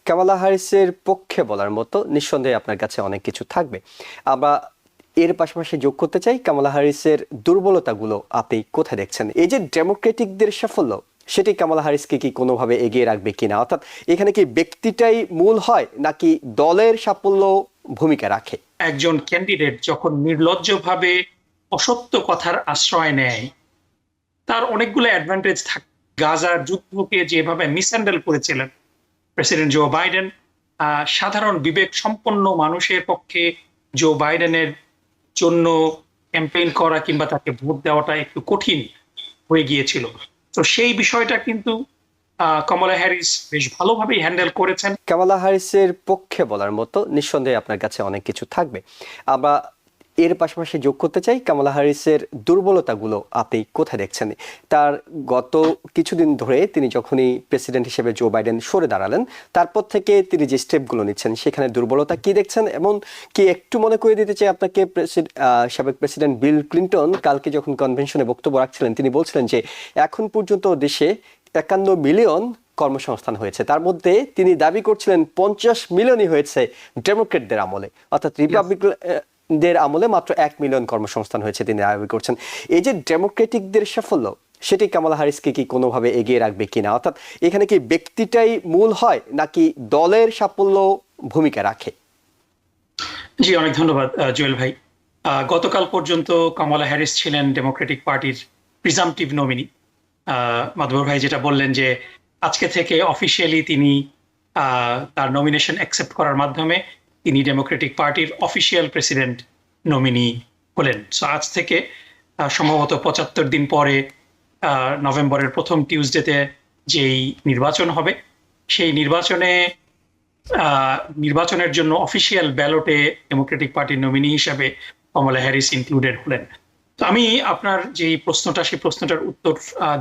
কামালা হ্যারিসের পক্ষে বলার মতো নিঃসন্দেহে আপনার কাছে অনেক কিছু থাকবে। আমরা এর পাশাপাশি যোগ করতে চাই, কামালা হ্যারিসের দুর্বলতাগুলো আপনি কোথায় দেখছেন? এই যে ডেমোক্রেটিকদের সাফল্য, সেটি কামালা হ্যারিসকে কি কোনোভাবে এগিয়ে রাখবে কিনা? অর্থাৎ এখানে কি ব্যক্তিটাই মূল হয় নাকি দলের সাফল্য ভূমিকা রাখে? একজন ক্যান্ডিডেট যখন নির্লজ্জভাবে অসত্য কথার আশ্রয় নেয়, তার অনেকগুলো অ্যাডভান্টেজ থাকে। গাজার যুদ্ধকে যেভাবে মিসহ্যান্ডেল করেছিলেন প্রেসিডেন্ট জো বাইডেন, সাধারণ বিবেক সম্পন্ন মানুষের পক্ষে জো বাইডেনের জন্য ক্যাম্পেইন করা কিংবা তাকে ভোট দেওয়াটা একটু কঠিন হয়ে গিয়েছিল। তো সেই বিষয়টা কিন্তু কমলা হ্যারিস বেশ ভালোভাবেই হ্যান্ডেল করেছেন। কামালা হ্যারিসের পক্ষে বলার মতো নিঃসন্দেহে আপনার কাছে অনেক কিছু থাকবে। আমরা এর পাশাপাশি যোগ করতে চাই, কামালা হ্যারিসের দুর্বলতাগুলো আপনি কোথায় দেখছেন? তার গত কিছুদিন ধরে তিনি যখনই প্রেসিডেন্ট হিসেবে জো বাইডেন সরে দাঁড়ালেন, তারপর থেকে তিনি যে স্টেপগুলো নিচ্ছেন সেখানে দুর্বলতা কি দেখছেন? এমন কি একটু মনে করে দিতে চাই আপনাকে, সাবেক প্রেসিডেন্ট বিল ক্লিন্টন কালকে যখন কনভেনশনে বক্তব্য রাখছিলেন তিনি বলছিলেন যে এখন পর্যন্ত দেশে 51 মিলিয়ন কর্মসংস্থান হয়েছে, তার মধ্যে তিনি দাবি করছিলেন 50 মিলিয়নই হয়েছে ডেমোক্রেটদের আমলে, অর্থাৎ রিপাবলিকদের আমলে মাত্র 1 মিলিয়ন কর্মসংস্থান হয়েছে তিনি দাবি করছেন। এই যে ডেমোক্রেটিকদের সাফল্য, সেটি কামালা হ্যারিসকে কি কোনোভাবে এগিয়ে রাখবে কিনা? অর্থাৎ এখানে কি ব্যক্তিটাই মূল হয় নাকি দলের সাফল্য ভূমিকা রাখে? জি, অনেক ধন্যবাদ জুয়েল ভাই। গতকাল পর্যন্ত কমলা হ্যারিস ছিলেন ডেমোক্রেটিক পার্টির প্রিজাম্পটিভ নমিনি। মাধবর ভাই যেটা বললেন যে আজকে থেকে অফিসিয়ালি তিনি তার নমিনেশন অ্যাকসেপ্ট করার মাধ্যমে তিনি ডেমোক্রেটিক পার্টির অফিসিয়াল প্রেসিডেন্ট নমিনি হলেন। সো আজ থেকে সম্ভবত 75 দিন পরে নভেম্বরের প্রথম টিউসডেতে যেই নির্বাচন হবে, সেই নির্বাচনের জন্য অফিসিয়াল ব্যালটে ডেমোক্রেটিক পার্টির নমিনি হিসাবে কমলা হ্যারিস ইনক্লুডেড হলেন। তো আমি আপনার যে প্রশ্নটা, সেই প্রশ্নটার উত্তর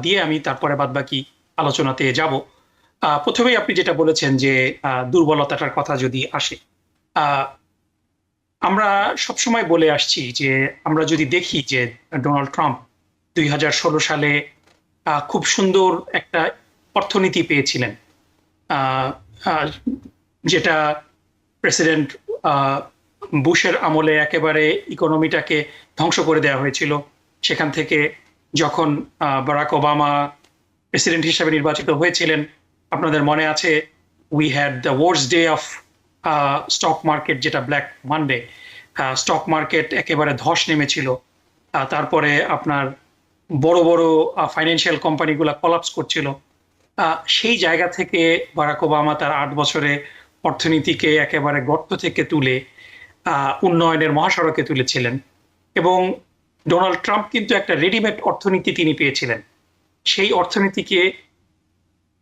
দিয়ে আমি তারপরে বাদবাকি আলোচনাতে যাব। প্রথমেই আপনি যেটা বলেছেন যে দুর্বলতাটার কথা যদি আসে, আমরা সবসময় বলে আসছি যে আমরা যদি দেখি যে ডোনাল্ড ট্রাম্প 2016 সালে খুব সুন্দর একটা অর্থনীতি পেয়েছিলেন, যেটা প্রেসিডেন্ট বুশের আমলে একেবারে ইকোনমিটাকে ধ্বংস করে দেওয়া হয়েছিল। সেখান থেকে যখন বারাক ওবামা প্রেসিডেন্ট হিসেবে নির্বাচিত হয়েছিলেন, আপনাদের মনে আছে we had the worst day of stock market, যেটা ব্ল্যাক মানডে। স্টক মার্কেট একেবারে ধস নেমেছিল। তারপরে আপনার বড় বড় ফাইন্যান্সিয়াল কোম্পানিগুলো কলাপস করছিল। সেই জায়গা থেকে বারাক ওবামা তার 8 বছরে অর্থনীতিকে একেবারে গর্ত থেকে তুলে উন্নয়নের মহাসড়কে তুলেছিলেন। এবং ডোনাল্ড ট্রাম্প কিন্তু একটা রেডিমেড অর্থনীতি তিনি পেয়েছিলেন, সেই অর্থনীতিকে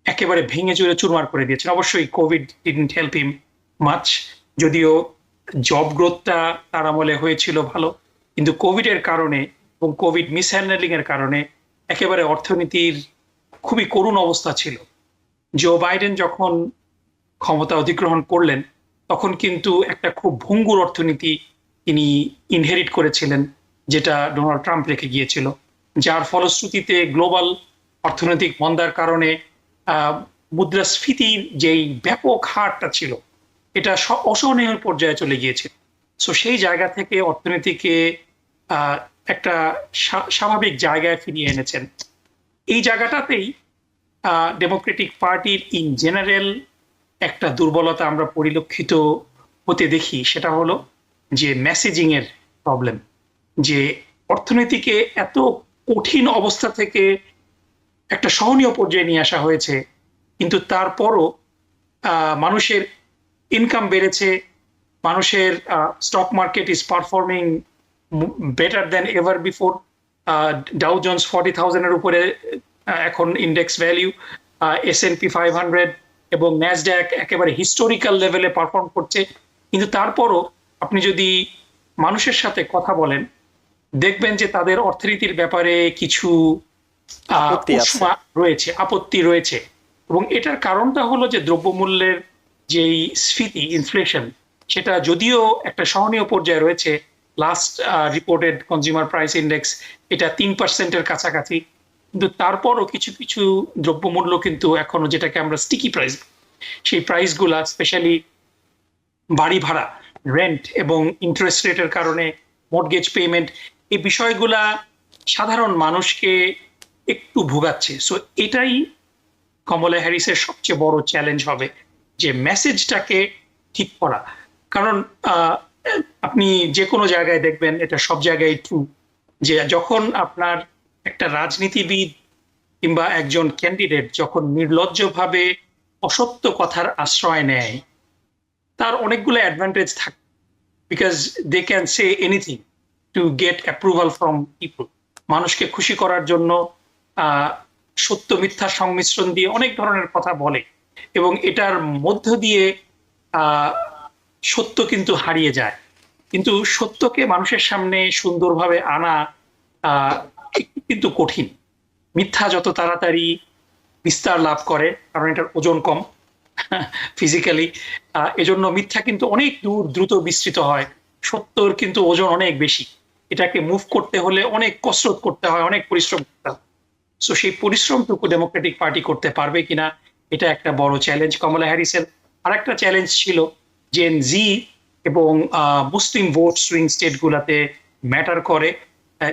একেবারে ভেঙে চুরে চুরমার করে দিয়েছেন। অবশ্যই Covid didn't help him much, যদিও জব গ্রোথটা তার আমলে হয়েছিল ভালো, কিন্তু কোভিডের কারণে এবং কোভিড মিসহ্যান্ডলিং এর কারণে একেবারে অর্থনীতির খুবই করুণ অবস্থা ছিল। জো বাইডেন যখন ক্ষমতা অধিগ্রহণ করলেন, তখন কিন্তু একটা খুব ভঙ্গুর অর্থনীতি তিনি ইনহেরিট করেছিলেন, যেটা ডোনাল্ড ট্রাম্প রেখে গিয়েছিল, যার ফলশ্রুতিতে গ্লোবাল অর্থনৈতিক মন্দার কারণে মুদ্রাস্ফীতির যেই ব্যাপক হারটা ছিল, এটা অসহনীয় পর্যায়ে চলে গিয়েছিল। সো সেই জায়গা থেকে অর্থনীতিকে একটা স্বাভাবিক জায়গায় ফিরিয়ে এনেছেন। এই জায়গাটাতেই ডেমোক্রেটিক পার্টির ইন জেনারেল একটা দুর্বলতা আমরা পরিলক্ষিত হতে দেখি, সেটা হলো যে মেসেজিং এর প্রবলেম। যে অর্থনীতিকে এত কঠিন অবস্থা থেকে একটা সহনীয় পর্যায়ে নিয়ে আসা হয়েছে, কিন্তু তারপরও মানুষের ইনকাম বেড়েছে, মানুষের stock market is performing better then ever before. Dow Jones 40,000 এর উপরে এখন ইন্ডেক্স ভ্যালিউ, S&P 500 এবং ন্যাসড্যাক একেবারে হিস্টোরিক্যাল লেভেলে পারফর্ম করছে। কিন্তু তারপরও আপনি যদি মানুষের সাথে কথা বলেন, দেখবেন যে তাদের অর্থনীতির ব্যাপারে কিছু আপত্তি রয়েছে। এবং এটার কারণটা হলো যে দ্রব্যমূল্যের যেই স্ফীতি, ইনফ্লেশন, সেটা যদিও একটা সহনীয় পর্যায়ে রয়েছে, last reported consumer price index এটা 3%-এর কাছাকাছি, কিন্তু তারপরও কিছু কিছু দ্রব্যমূল্য কিন্তু এখনো, যেটাকে আমরা স্টিকি প্রাইস সেই প্রাইসগুলা স্পেশালি বাড়ি ভাড়া, রেন্ট এবং ইন্টারেস্ট রেটের কারণে মর্টগেজ পেমেন্ট, এই বিষয়গুলা সাধারণ মানুষকে একটু ভোগাচ্ছে। সো এটাই কমলা হ্যারিসের সবচেয়ে বড় চ্যালেঞ্জ হবে, যে মেসেজটাকে ঠিক করা। কারণ আপনি যে কোনো জায়গায় দেখবেন, এটা সব জায়গায় ট্রু, যে যখন আপনার একটা রাজনীতিবিদ কিংবা একজন ক্যান্ডিডেট যখন নির্লজ্জভাবে অসত্য কথার আশ্রয় নেয়, তার অনেকগুলো অ্যাডভান্টেজ থাকে, because they can say anything to get approval from people. মানুষকে খুশি করার জন্য সত্য মিথ্যার সংমিশ্রণ দিয়ে অনেক ধরনের কথা বলে, এবং এটার মধ্য দিয়ে সত্য কিন্তু হারিয়ে যায়। কিন্তু সত্যকে মানুষের সামনে সুন্দরভাবে আনা কিন্তু কঠিন। মিথ্যা যত তাড়াতাড়ি বিস্তার লাভ করে, কারণ এটার ওজন কম ফিজিক্যালি, এজন্য মিথ্যা কিন্তু অনেক দূর দ্রুত বিস্তৃত হয়। সত্যর কিন্তু ওজন অনেক বেশি, এটাকে মুভ করতে হলে অনেক কসরত করতে হয়, অনেক পরিশ্রম করতে হয়। সো সেই পরিশ্রমটুকু ডেমোক্রেটিক পার্টি করতে পারবে কিনা, এটা একটা বড় চ্যালেঞ্জ কমলা হ্যারিসের। আর একটা চ্যালেঞ্জ ছিল জেন জি এবং মুসলিম ভোট সুইং স্টেট গুলাতে ম্যাটার করে,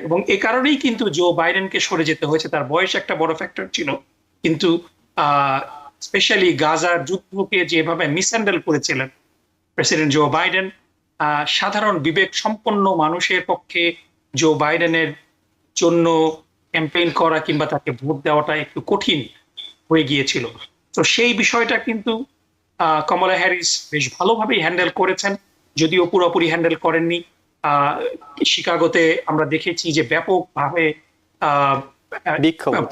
এবং এ কারণেই কিন্তু জো বাইডেনকে সরে যেতে হয়েছে। তার বয়স একটা বড় ফ্যাক্টর ছিল, কিন্তু স্পেশালি গাজার যুদ্ধকে যেভাবে মিসহ্যান্ডেল করেছিলেন প্রেসিডেন্ট জো বাইডেন, সাধারণ বিবেক সম্পন্ন মানুষের পক্ষে জো বাইডেনের জন্য ক্যাম্পেইন করা কিংবা তাকে ভোট দেওয়াটা একটু কঠিন হয়ে গিয়েছিল। তো সেই বিষয়টা কিন্তু কমলা হ্যারিস বেশ ভালোভাবেই হ্যান্ডেল করেছেন, যদিও পুরোপুরি হ্যান্ডেল করেননি। শিকাগোতে আমরা দেখেছি যে ব্যাপকভাবে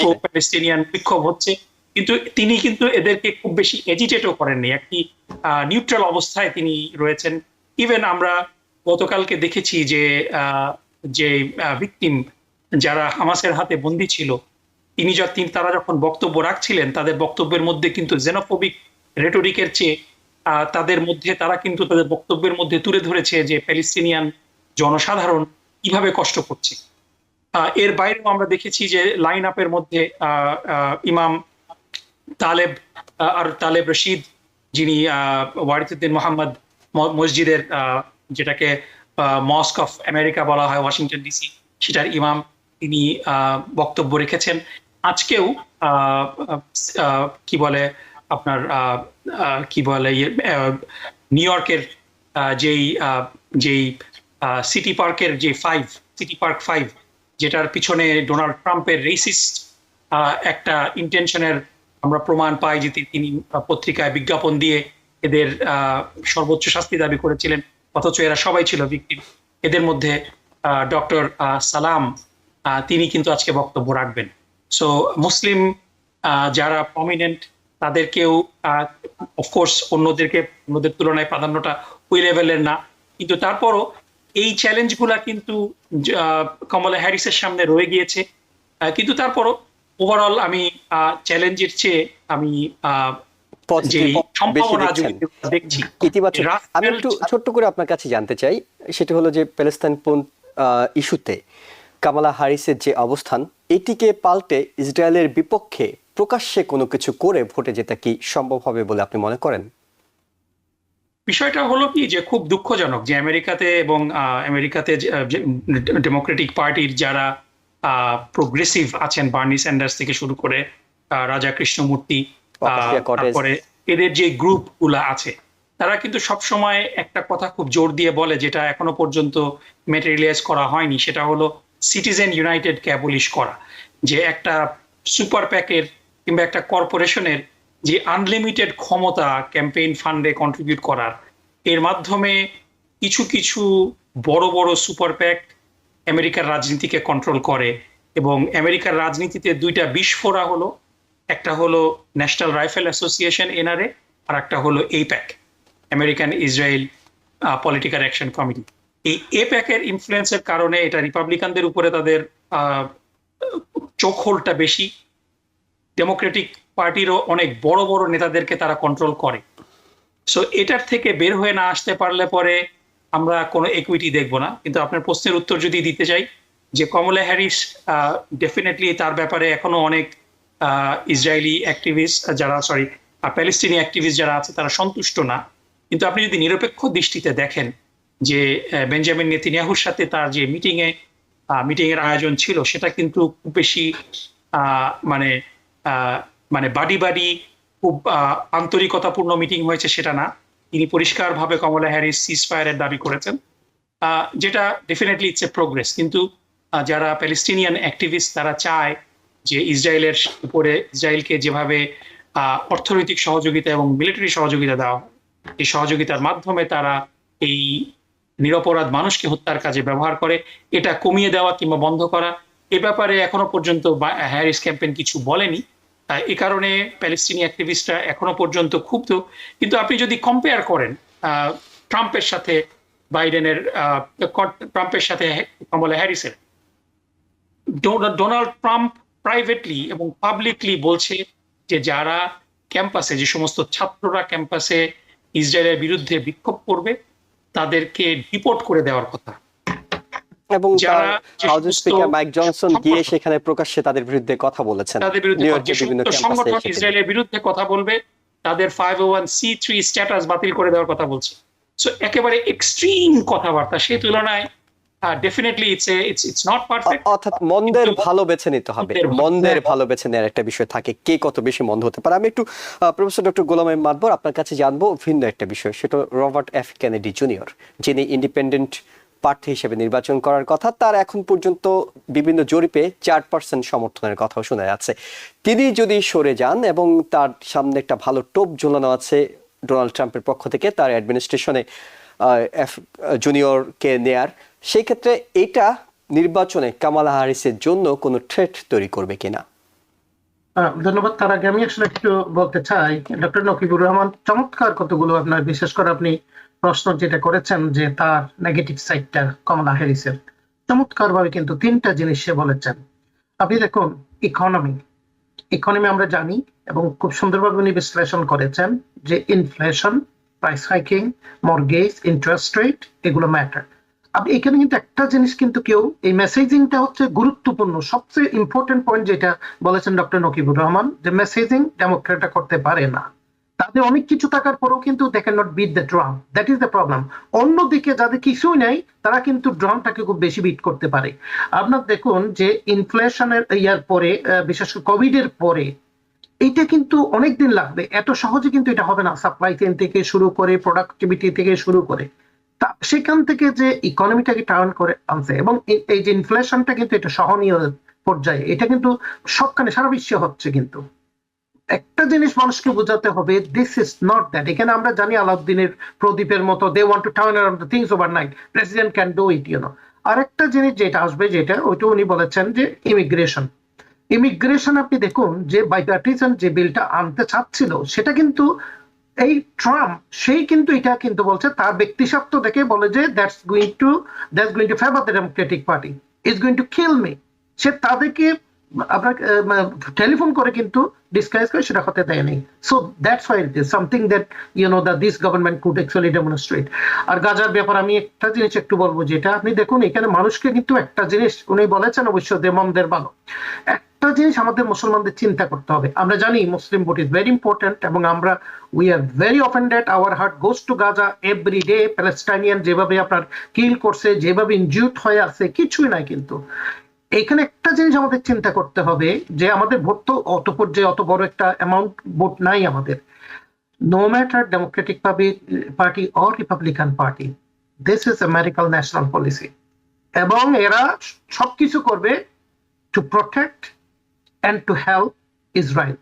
প্রো প্যালেস্টিনিয়ান বিক্ষোভ হচ্ছে, কিন্তু তিনি কিন্তু এদেরকে খুব বেশি এজিটেটও করেননি, একটি নিউট্রাল অবস্থায় তিনি রয়েছেন। ইভেন আমরা গতকালকে দেখেছি যে যে ভিকটিম যারা হামাসের হাতে বন্দী ছিল, তারা যখন বক্তব্য রাখছিলেন, তাদের বক্তব্যের মধ্যে কিন্তু জেনোফোবিক রেটোরিকের চেয়ে তাদের মধ্যে তারা কিন্তু তাদের বক্তব্যের মধ্যে তুলে ধরেছে যে প্যালেস্টিনিয়ান জনসাধারণ কিভাবে কষ্ট করছে। এর বাইরেও আমরা দেখেছি যে লাইন আপের মধ্যে ইমাম তালেব রশিদ, যিনি ওয়ারিসুদ্দিন মোহাম্মদ মসজিদের, যেটাকে মস্ক অফ আমেরিকা বলা হয় ওয়াশিংটন ডিসি, সেটার ইমাম, তিনি বক্তব্য রেখেছেন। আজকেও কি বলে আপনার নিউ ইয়র্কের যেই সিটি পার্কের যে সিটি পার্ক 5, যেটার পিছনে ডোনাল্ড ট্রাম্পের রেসিস্ট একটা ইন্টেনশনের আমরা প্রমাণ পাই, যে তিনি পত্রিকায় বিজ্ঞাপন দিয়ে এদের সর্বোচ্চ শাস্তি দাবি করেছিলেন, অথচ এরা সবাই ছিল ভিকটিম। এদের মধ্যে ডক্টর সালাম, তিনি কিন্তু আজকে বক্তব্য রাখবেন। সো মুসলিম যারা প্রমিনেন্ট, তাদেরকেও অফকোর্স অন্যদের তুলনায় প্রাধান্যটা ওই লেভেলের না, কিন্তু তারপরও এই চ্যালেঞ্জগুলা কিন্তু কমলা হ্যারিসের সামনে রয়ে গিয়েছে। কিন্তু তারপরও ওভারঅল আমি চ্যালেঞ্জের চেয়ে আমি যে সম্ভাবনা দেখছি ইতিবাচক। আমি একটু ছোট্ট করে আপনার কাছে জানতে চাই, সেটা হলো যে প্যালেস্তাইন ইস্যুতে কামালা হ্যারিসের যে অবস্থান, এটিকে পাল্টে ইসরায়েলের বিপক্ষে প্রকাশ্যে কোনো কিছু করে ভোটে যেটা কি সম্ভব হবে বলে আপনি মনে করেন? বিষয়টা হলো কি, যে খুব দুঃখজনক যে আমেরিকাতে ডেমোক্রেটিক পার্টির যারা প্রোগ্রেসিভ আছেন, বার্নি স্যান্ডার্স থেকে শুরু করে রাজা কৃষ্ণমূর্তি, তারপরে এদের যে গ্রুপ গুলা আছে, তারা কিন্তু সবসময় একটা কথা খুব জোর দিয়ে বলে, যেটা এখনো পর্যন্ত ম্যাটেরিয়ালাইজ করা হয়নি, সেটা হলো সিটিজেন ইউনাইটেড কে অ্যাবলিশ করা। যে একটা সুপার প্যাকের কিংবা একটা কর্পোরেশনের যে আনলিমিটেড ক্ষমতা ক্যাম্পেইন ফান্ডে কন্ট্রিবিউট করার, এর মাধ্যমে কিছু কিছু বড় বড় সুপার প্যাক আমেরিকার রাজনীতিকে কন্ট্রোল করে। এবং আমেরিকার রাজনীতিতে দুইটা বিস্ফোরা হলো, একটা হলো ন্যাশনাল রাইফেল অ্যাসোসিয়েশন এনআরএ, আর একটা হলো AIPAC, American Israel Political Action Committee. এই এপ্যাকের ইনফ্লুয়েন্সের কারণে এটা রিপাবলিকানদের উপরে তাদের চোখহোলটা বেশি, ডেমোক্রেটিক পার্টিরও অনেক বড় বড় নেতাদেরকে তারা কন্ট্রোল করে। সো এটার থেকে বের হয়ে না আসতে পারলে পরে আমরা কোনো ইকুইটি দেখবো না। কিন্তু আপনার প্রশ্নের উত্তর যদি দিতে চাই, যে কমলা হ্যারিস ডেফিনেটলি তার ব্যাপারে এখনো অনেক ইসরায়েলি অ্যাক্টিভিস্ট, প্যালেস্টিনি অ্যাক্টিভিস্ট যারা আছে তারা সন্তুষ্ট না। কিন্তু আপনি যদি নিরপেক্ষ দৃষ্টিতে দেখেন যে বেঞ্জামিন নেতানিয়াহুর সাথে তার যে মিটিং এর আয়োজন ছিল, সেটা কিন্তু খুব বেশি মানে মানে বাড়ি বাড়ি খুব আন্তরিকতাপূর্ণ মিটিং হয়েছে সেটা না। তিনি পরিষ্কারভাবে কমলা হ্যারিস সিজফায়ারের দাবি করেছেন, যেটা ডেফিনেটলি ইটস এ প্রোগ্রেস। কিন্তু যারা প্যালেস্টিনিয়ান অ্যাক্টিভিস্ট তারা চায় যে ইসরায়েলের উপরে ইসরায়েলকে যেভাবে অর্থনৈতিক সহযোগিতা এবং মিলিটারি সহযোগিতা দেওয়া, এই সহযোগিতার মাধ্যমে তারা এই নিরপরাধ মানুষকে হত্যার কাজে ব্যবহার করে, এটা কমিয়ে দেওয়া কিংবা বন্ধ করা, এ ব্যাপারে এখনো পর্যন্ত হ্যারিস ক্যাম্পেইন কিছু বলেনি। এ কারণে প্যালেস্টিনি অ্যাক্টিভিস্টরা এখনো পর্যন্ত ক্ষুব্ধ। কিন্তু আপনি যদি কম্পেয়ার করেন ট্রাম্পের সাথে বাইডেনের, ট্রাম্পের সাথে কমলা হ্যারিসের, ডোনাল্ড ট্রাম্প প্রাইভেটলি এবং পাবলিকলি বলছে যে যারা ক্যাম্পাসে, যে সমস্ত ছাত্ররা ক্যাম্পাসে ইসরায়েলের বিরুদ্ধে বিক্ষোভ করবে তাদেরকে ডিপোর্ট করে দেওয়ার কথা। এবং হাউস স্পিকার মাইক জনসন গিয়ে সেখানে প্রকাশ্যে তাদের বিরুদ্ধে কথা বলেছেন। তাদের বিরুদ্ধে যে সমস্ত সংগঠন ইসরায়েলের বিরুদ্ধে কথা বলবে তাদের 501c3 স্ট্যাটাস বাতিল করে দেওয়ার কথা বলছে। সো একেবারে এক্সট্রিম কথাবার্তা। সেই তুলনায় ডেফিনেটলি ইটস নট পারফেক্ট। অর্থাৎ মন্দের ভালো বেছে নিতে হবে, মন্দের ভালো বেছে নেওয়ার একটা বিষয় থাকে, কে কত বেশি মন্দ হতে পারে। আমি একটু প্রফেসর ডক্টর গোলাম মাদবর আপনার কাছে জানবো ভিন্ন একটা বিষয়, সেটা রবার্ট এফ কেনেডি জুনিয়র, যিনি ইন্ডিপেন্ডেন্ট প্রার্থী হিসেবে নির্বাচন করার কথা, তার এখন পর্যন্ত বিভিন্ন জরিপে 4% সমর্থনের কথাও শোনা যাচ্ছে। তিনি যদি সরে যান এবং তার সামনে একটা ভালো টোপ ঝোলানো আছে ডোনাল্ড ট্রাম্পের পক্ষ থেকে তার অ্যাডমিনিস্ট্রেশনে এফ জুনিয়রকে নেয়ার, সেই ক্ষেত্রে এটা নির্বাচনে কামালা হ্যারিসের জন্য কোনো থ্রেট তৈরি করবে কিনা? ধন্যবাদ। তার আগে আমি আসলে একটু বলতে চাই, ডক্টর নকিবুর রহমান চমৎকার কতগুলো আপনার, বিশেষ করে আপনি প্রশ্ন যেটা করেছেন যে তার নেগেটিভ সাইডটা কমলা হ্যারিসের, চমৎকার ভাবে কিন্তু 3টা জিনিস সে বলেছেন। আপনি দেখুন, ইকোনমি আমরা জানি এবং খুব সুন্দরভাবে উনি বিশ্লেষণ করেছেন যে inflation, price hiking, mortgage, interest rate, এগুলো ম্যাটার। আপনি এখানে কিন্তু একটা জিনিস কিন্তু কেউ, এই মেসেজিংটা হচ্ছে গুরুত্বপূর্ণ, সবচেয়ে ইম্পর্টেন্ট পয়েন্ট যেটা বলেছেন ডক্টর নকিবুর রহমান, যে মেসেজিং ডেমোক্রেটরা করতে পারে না। তাদের অনেক কিছু থাকার পরেও কিন্তু they can not beat the drum, that is the problem. অন্যদিকে যাদের কিছুই নেই তারা কিন্তু ড্রামটাকে খুব বেশি বিট করতে পারে। আপনার দেখুন যে ইনফ্লেশনের ইয়ার পরে, বিশেষ করে কোভিড এর পরে, এইটা কিন্তু অনেকদিন লাগবে, এত সহজে কিন্তু এটা হবে না। সাপ্লাই চেইন থেকে শুরু করে, প্রোডাক্টিভিটি থেকে শুরু করে, তা সেখান থেকে যে ইকোনমিটাকে টার্ন করে আনছে, এবং এই যে ইনফ্লেশনটা কিন্তু এটা সহনীয় পর্যায়ে, এটা কিন্তু সবখানে সারা বিশ্বে হচ্ছে। কিন্তু একটা জিনিস মানুষকে বোঝাতে হবে, দিস ইজ নট দ্যাট। এখানে আমরা জানি আলাউদ্দিনের প্রদীপের মতো, they want to turn around the things overnight, president can do it, you know. আরেকটা জিনিস যেটা আসবে, যেটা ওইটা উনি বলেছেন যে ইমিগ্রেশন আপনি দেখুন যে বাইপার্টিসান যে বিলটা আনতে চাচ্ছিল, সেটা কিন্তু এই ট্রাম্প, সেই কিন্তু এটা কিন্তু বলছে তার ব্যক্তিস্বার্থ দেখে বলে যে that's going to favour the Democratic Party, is going to kill me. সে তাদেরকে আপনার টেলিফোন করে কিন্তু ডিসকাস করে সেটা হতে দেয়নি। So that's why it is something that you know that this government could actually demonstrate. আর গাজার ব্যাপার আমি একটা জিনিস একটু বলবো, যেটা আপনি দেখুন এখানে মানুষকে কিন্তু একটা জিনিস উনি বলেছেন, অবশ্য দেমনদের ভালো, একটা জিনিস আমাদের মুসলমানদের চিন্তা করতে হবে। আমরা জানি মুসলিম ভোট ইজ ভেরি ইম্পর্টেন্ট, এবং আমরা we are very offended, hour heart goes to Gaza every day. Palestinian যেভাবে আপনার কিল করছে, যেভাবে ইনজিউড হয়ে আছে, কিছুই নাই। কিন্তু এখানে একটা জিনিস আমাদের চিন্তা করতে হবে যে আমাদের ভোট তো অত পর্যায়ে অত বড় একটা অ্যামাউন্ট ভোট নাই আমাদের। No matter Democratic Party or Republican Party, this is American national policy, এবং এরা সবকিছু করবে to protect and to help Israel.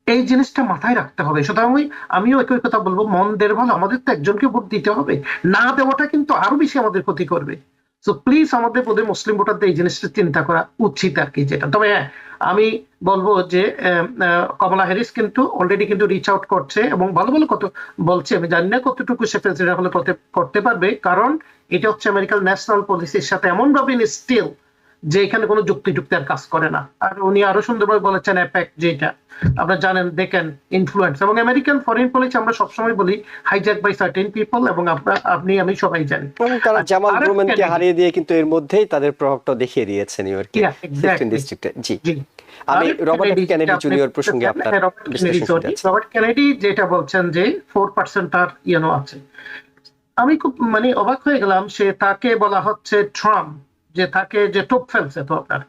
এই জিনিসটা মাথায় রাখতে হবে। সুতরাং আমিও একই কথা বলবো, মন দের ভালো, আমাদের তো একজনকে ভোট দিতে হবে, না দেওয়াটা কিন্তু আরো বেশি আমাদের ক্ষতি করবে। সো প্লিজ আমাদের বোধহয় মুসলিম ভোটারদের এই জিনিসটা চিন্তা করা উচিত আর কি। যেটা তবে হ্যাঁ, আমি বলবো যে কমলা হ্যারিস কিন্তু অলরেডি কিন্তু রিচ আউট করছে এবং ভালো ভালো কত বলছে। আমি জানি না কতটুকু সে প্রেসিডেন্ট হলে করতে পারবে, কারণ এটা হচ্ছে আমেরিকান ন্যাশনাল পলিসির সাথে এমন ভাবে স্টিল যে এখানে কোনো যুক্তি আর কাজ করে না। আর উনি আরো সুন্দরভাবে বলেছেন অ্যাপেক, যেটা আপনারা জানেন, দেখেন ইনফ্লুয়েন্স, এবং আমেরিকান ফরেন পলিসি আমরা সবসময় বলি হাইজ্যাক বাই সার্টেন পিপল, এবং আমি সবাই জানি। তারা জামাল ব্রুমেনকে হারিয়ে দিয়ে কিন্তু এর মধ্যেই তাদের প্রভাবটা দেখিয়ে দিয়েছে নিউ ইয়র্কে 15 ডিস্ট্রিক্টে। জি। আমি আরেক রবার্ট কেনেডি কেনেডি যেটা আপনি জুনিয়র প্রসঙ্গে বলতেছেন, আপনার হ্যাঁ, রবার্ট কেনেডি, বিশ্লেষণ শুনতে sorry, চাচ্ছি। রবার্ট কেনেডি যেটা বলছেন যে 4% তার আছে। আমি খুব মানে অবাক হয়ে গেলাম, তাকে বলা হচ্ছে ট্রাম্প, যে তাকে যে টপ ফেলছে তো আপনার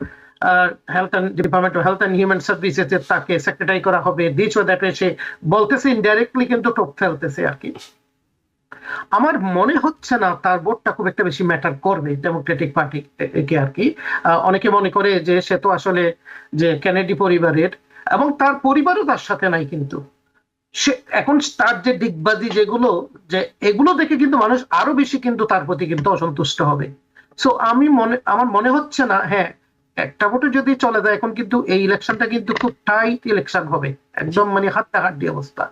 health and department of health and human services তাকে সেক্রেটারি করা হবে, দিস ও দ্যাট, সে বলতেছে ইনডাইরেক্টলি কিন্তু টপ ফেলতেছে আর কি। আমার মনে হচ্ছে না তার ভোটটা খুব একটা বেশি ম্যাটার করবে ডেমোক্রেটিক পার্টি কে আর কি। অনেকে মনে করে যে সে তো আসলে যে কেনেডি পরিবারের, এবং তার পরিবারও তার সাথে নাই, কিন্তু সে এখন তার যে দিগবাজি যেগুলো, যে এগুলো দেখে কিন্তু মানুষ আরো বেশি কিন্তু তার প্রতি কিন্তু অসন্তুষ্ট হবে। সো আমার মনে হচ্ছে না, হ্যাঁ একটা ভোটে যদি চলে যায়, এখন কিন্তু এই ইলেকশনটা কিন্তু খুব টাইট ইলেকশন হবে, একদম মানে হাড্ডাহাড্ডি অবস্থা,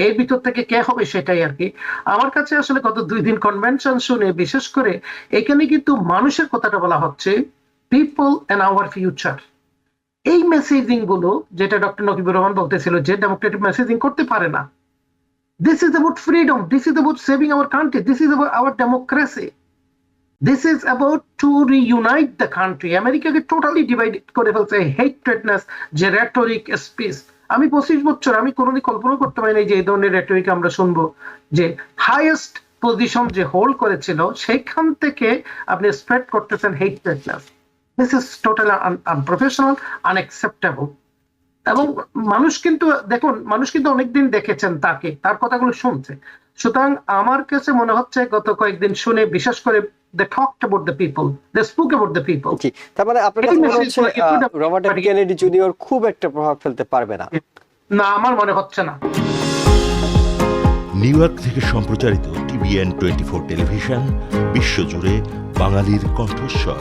এর ভিতর থেকে কে হবে সেটাই আর কি। আমার কাছে আসলে গত 2 দিন কনভেনশন শুনে, বিশেষ করে এখানে কিন্তু মানুষের কথাটা বলা হচ্ছে, পিপল এন্ড আওয়ার ফিউচার। এই মেসেজিং গুলো যেটা ডক্টর নকিবুর রহমান বলতেছিল যে ডেমোক্রেটিক মেসেজিং করতে পারে না, this is about freedom, this is about saving our country, this is about our democracy, this is about to reunite the country. আমেরিকাকে টোটালি ডিভাইড করে ফেলছে হেট্রেডনেস, যে রেটরিক স্পিচ। আমি 25 বছর আমি কোনোদিন কল্পনা করতে পারি নাই যে এই ধরনের রেটরিক আমরা শুনবো, যে হাইয়েস্ট পজিশন যে হোল্ড করেছিল সেখান থেকে আপনি স্প্রেড করতেছেন hatredness. This is totally unprofessional, unacceptable. এবং মানুষ কিন্তু দেখুন, মানুষ কিন্তু অনেকদিন দেখেছেন তাকে, তার কথাগুলো শুনছে। সুতরাং আমার কাছে মনে হচ্ছে গত কয়েকদিন শুনে, বিশেষ করে they talked about the people, they spoke about the people. জি, তার মানে আপনার এই কাছে মনে message হচ্ছে গুলো কিন্তু রবার্ট কেনেডি জুনিয়র খুব একটা প্রভাব ফেলতে পারবে না। না, আমার মনে হচ্ছে না। নিউ ইয়র্ক থেকে সম্প্রচারিত TVN 24 টেলিভিশন, বিশ্বজুড়ে বাঙালির কণ্ঠস্বর।